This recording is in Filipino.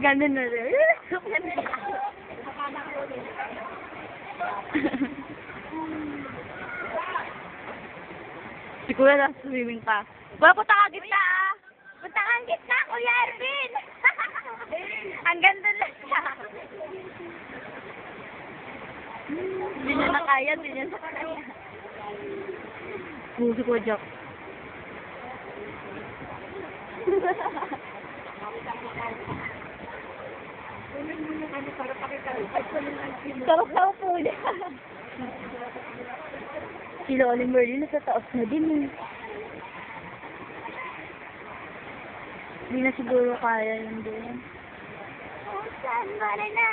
Ganun na rin. Si Kuya na swimming pa. Kuya, punta ka gitna ah! Punta ka gitna, Kuya Erwin! Ang ganda na siya. Hindi niya na kaya, hindi niya na kaya. Puso ko, Jack. Sarap na po niya. Si Loli Merlin nasa taos na din eh. Hindi na siguro kaya yun doon. Saan ba rin na?